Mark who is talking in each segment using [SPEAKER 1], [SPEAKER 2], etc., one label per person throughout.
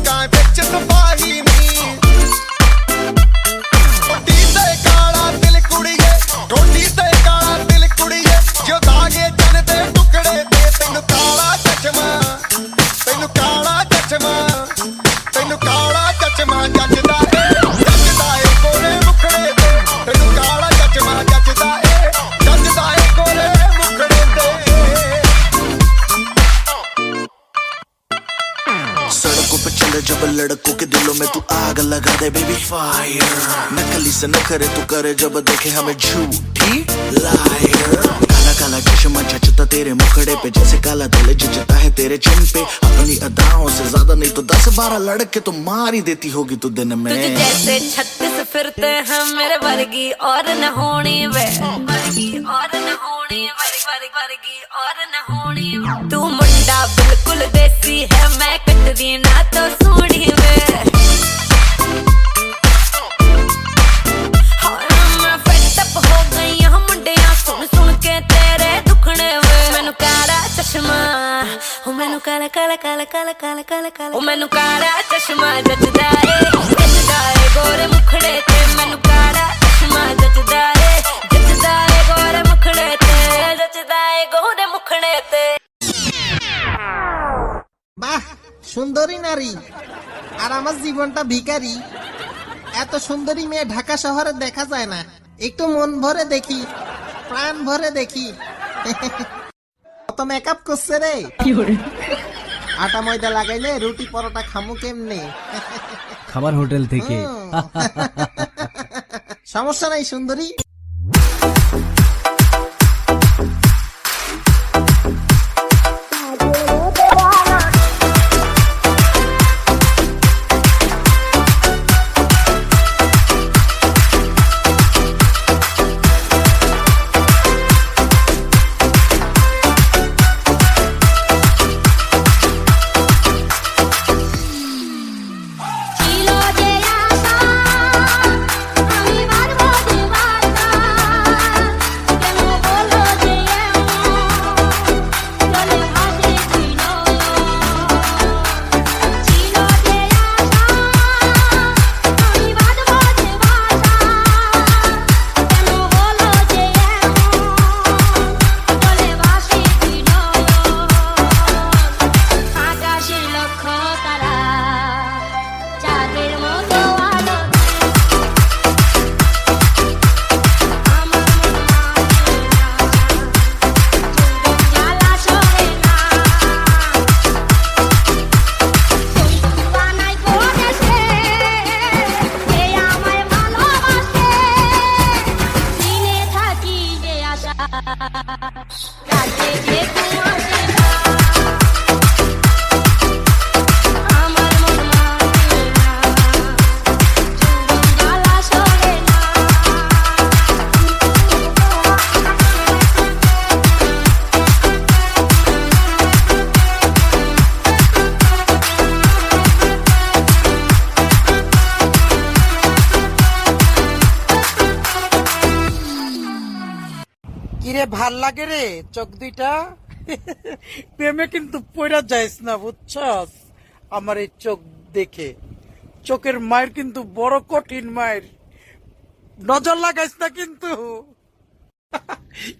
[SPEAKER 1] ਲੋਕਾਂ ਵਿੱਚ ਤਬਾਹੀ ਨੀ ਕੋਟੀ ਤੇ ਕਾਲਾ ਦਿਲ ਕੁੜੀਏ ਕੋਟੀ ਤੇ ਕਾਲਾ ਦਿਲ ਕੁੜੀਏ ਜੋ ਦਾਗੇ ਜਨ ਦੇ ਟੁਕੜੇ ਤੇ ਤੈਨੂੰ ਕਾਲਾ ਚਸ਼ਮਾ ਤੈਨੂੰ ਕਾਲਾ ਚਸ਼ਮਾ ਤੈਨੂੰ ਕਾਲਾ ਚਸ਼ਮਾ ਜੱਜਦਾ ਏ ਗੋਰੇ ਮੁਖੜੇ ਤੇ ਤੈਨੂੰ ਕਾਲਾ ਚਸ਼ਮਾ ਜੱਜਦਾ ਏ ਗੋਰੇ ਮੁਖੜੇ ਤੇ
[SPEAKER 2] सड़कों पे चले जब लड़कों के दिलों में तू आग लगा दे बेबी फायर नकली से नखरे तू करे जब देखे हमें झूठी लायर काला काला चश्मा जचता तेरे मुखड़े पे जैसे काला दिल जचता है तेरे चिन पे अपनी अदाओं से ज्यादा नहीं तो 10-12 लड़के तो मार ही देती होगी तू दिन में
[SPEAKER 3] तुझे जैसे 36 फिरते हैं मेरे वर्गी और न होनी वे वर्गी और न होनी वर्गी और न होनी तू मुंडा बिल्कुल देसी है मैं कटदी ना तो सूढ़ी वे मैं फेड अप हो गई हूं मुंडिया सुन सुन के तेरे दुखने वे मैनू काला चश्मा ओ मैनू काला काला काला काला काला काला काला ओ मैनू काला चश्मा जचदा ए गोरे मुखड़े ते मैनू काला चश्मा जचदा ए गोरे मुखड़े ते जचदा ए गोरे मुखड़े ते
[SPEAKER 4] বাহ সুন্দরী নারী আর আমার জীবনটা ভিখারি এত সুন্দরী মেয়ে ঢাকা শহরে দেখা যায় না একটু মন ভরে দেখি প্রাণ ভরে দেখি কত মেকআপ করছে রে আটা ময়দা লাগাইলে রুটি পরোটা খামু কেমনে
[SPEAKER 5] খাবার হোটেল থেকে
[SPEAKER 4] সমস্যা নাই সুন্দরী
[SPEAKER 6] কিরে ভাল লাগে রে চোখ দুইটা প্রেমে কিন্তু পড়া যাইস না বুঝছস আমার এই চোখ দেখে চোখের মায়ের কিন্তু বড় কঠিন মায়ের নজর লাগাইস না কিন্তু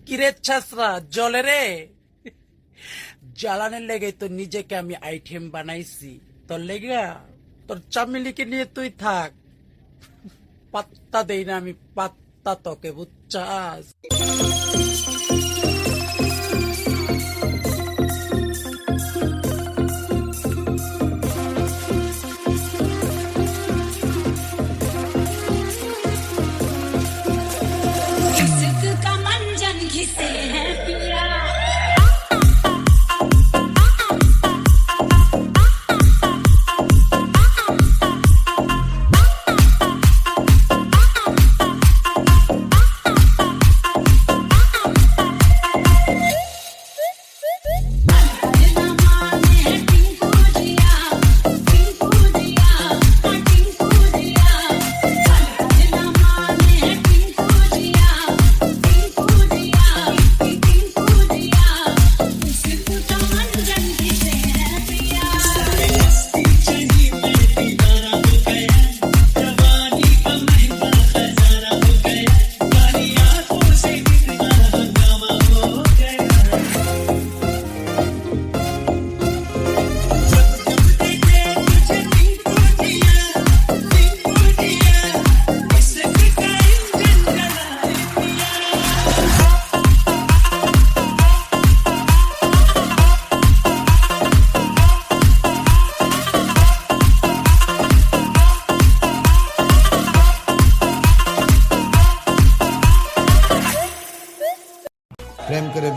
[SPEAKER 6] কিরে ছাসরা জলে রে জ্বালানের লেগে তো নিজেকে আমি আইটেম বানাইছি তোর লেগা তোর চামিলিকে নিয়ে তুই থাক পাত্তা দেই না আমি পাত্তা তোকে বুঝছাস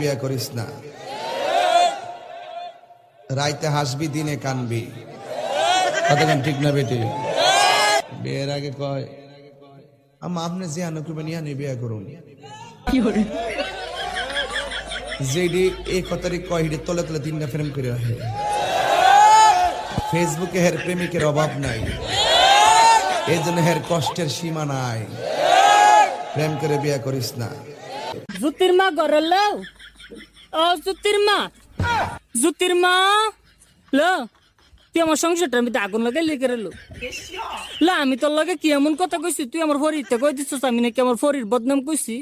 [SPEAKER 7] বিয়ে করিস না, রাইতে হাসবি দিনে কানবি, কতক্ষণ ঠিক না বেটি? বিয়ের আগে কয় আম্মা আপনি যে আনুকুবে নিয়ে আনি বিয়ে করুন, যেডি এই কথারই কয় হিডে তলে তলে 3টা ফ্রেম করে রাখে। ফেসবুকে হের প্রেমিকের অভাব নাই, এই জন্য হের কষ্টের সীমা নাই। প্রেম করে বিয়ে করিস না।
[SPEAKER 8] জুতির মা গরল ও জুতির মা, জুতির মা ল তুই আমার সংসারটার মধ্যে আগুন লাগাই লেগে রেলো লা, আমি তোর লগে কি এমন কথা কইছি? তুই আমার ফরিতে কই দিছিস আমি নাকি আমার ফরির বদনাম কইছি?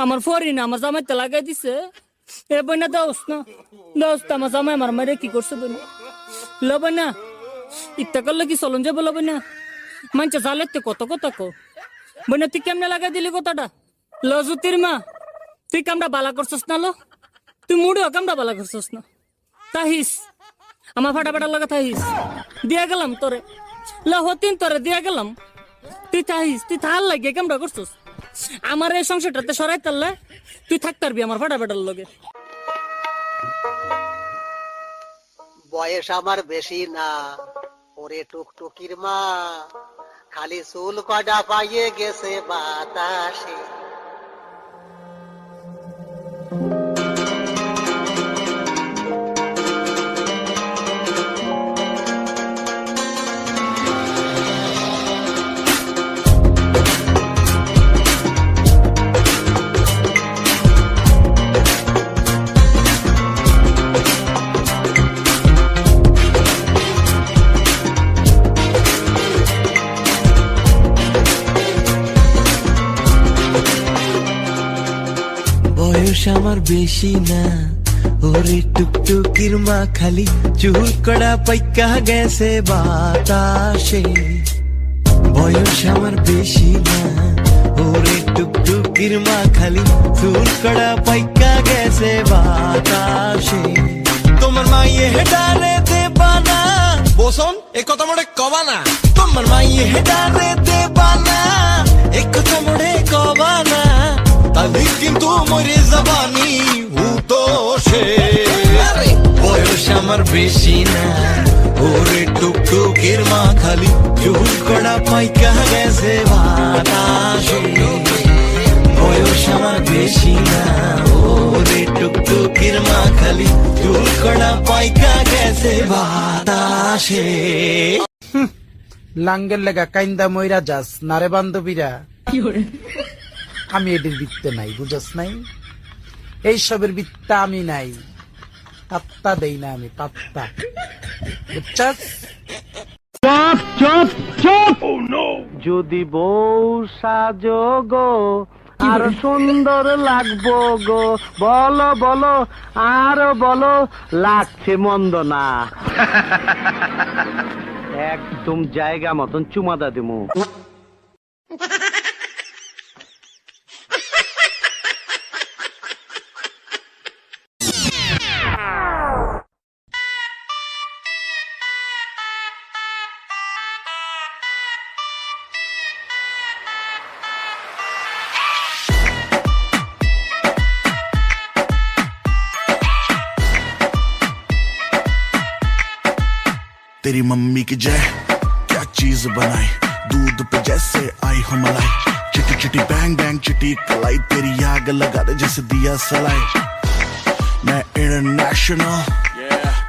[SPEAKER 8] আমার ফরি না আমার জামাইতে লাগাই দিছে। এ বইনা দোস না দোস, আমার জামাই আমার মারে কি করছে বইনা? ল বইনা ইত্যা করলে কি চলন যাবো? ল বইনা মানছে জালেতে কত কথা কো বইনা, তুই কেমনে লাগাই দিলি কথাটা? ল জুতির মা তুই কামড়া বালা করছস না? লো তুই মুড়িও কামড়া বালা করছস না? তাহিস আমার ফাটাফাটার লাগা থাহিস, দিয়া গেলাম তোরে। ল হতিন তোরে দিয়া গেলাম, তুই থাহিস, তুই থাল লাগে কামড়া করছস। আমার এই সংসারটাতে সরাই তারলে তুই থাক পারবি আমার ফাটাফাটার লগে।
[SPEAKER 9] বয়স আমার বেশি না, ওরে টুকটুকির মা, খালি চুল কডা পাইয়ে গেছে বাতাসে।
[SPEAKER 10] বয়স আমার বেশি না, ওরে টুকটুকির মা, খালি চুল কড়া পাইকা গেছে বাতাসে। বয়স আমার বেশি না, ওরে টুকটুকির মা, খালি চুল কড়া পাইকা গেছে বাতাসে। তোমার মাইয়ে হেডারে দেবানা বসন এ কথা মোড়ে কবানা, তোমার মাইয়ে হেডারে দেবানা এ কথা মোড়ে কবানা, তাহলে কিন্তু মরে যাবানি হুতো সে। বয়স আমার বেশি না, ওরে টুকটুকির মা, খালি চুল কড়া পাইকা গেছে বাতাসে। বয়স আমার বেশি না, ওরে টুকটুকির মা, খালি চুল কড়া পাইকা গেছে বাতাসে।
[SPEAKER 6] লাঙ্গের লেগা কাইন্দা মইরা যাস নারে বান্ধবীরা, আমি এটির বৃত্তে নাই, বুঝাস নাই? এইসবের বৃত্তা আমি নাই, পাত্তা দেই না আমি, পাত্তা, বুঝছাস? চপ চপ চপ, যদি বউ সাজো গো আর সুন্দর লাগবো গো, বলো বলো আর বলো, লাগছে মন্দ না, একদম জায়গা মতন চুমাদা দিমু।
[SPEAKER 2] तेरी मम्मी की जय क्या चीज बनाई, दूध पे जैसे आई हो मलाई, चिटी चिटी बैंग बैंग चिटी कलाई, तेरी आग लगा दे जैसे दिया सलाई। मैं इंटरनेशनल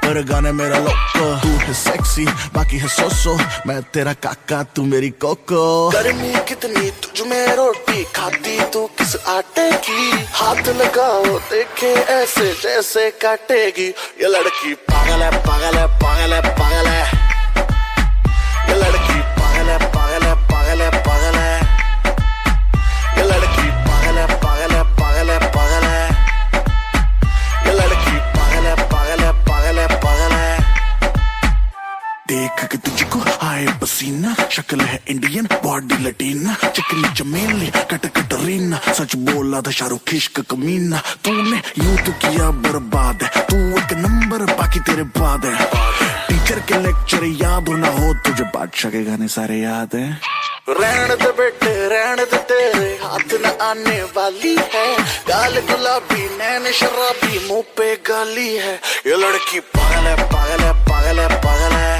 [SPEAKER 2] पर गाने मेरा लोको, तू है सेक्सी बाकी है सोसो, मैं तेरा काका तू मेरी कोको। गर्मी कितनी तुझ में रोटी खाती तू किस आटे की, हाथ लगाओ देखे ऐसे जैसे काटेगी। ये लड़की पागल है पागल है पागल है पागल है, ये लड़की पागल है पागल है पागल है पागल है, ये लड़की पागल है पागल है पागल है पागल है, ये लड़की पागल है पागल है पागल है पागल है। देख के तुझको आए पसीना, शक्ल है इंडियन बॉडी लटीना, चिकनी चमेली कट कटरीना, सच बोला था शाहरुख इश्क कमीना। तूने यूं तो किया बर्बाद है, तू एक नंबर बाकी तेरे बाद है। टीचर के लेक्चर याद ना हो तुझे बादशाह के गाने सारे याद हैं रहने दे बेटे रहने दे तेरे हाथ न आने वाली है गाल गुलाबी नैन शराबी मुंह पे गाली है ये लड़की पागल है पागल है पागल है पागल है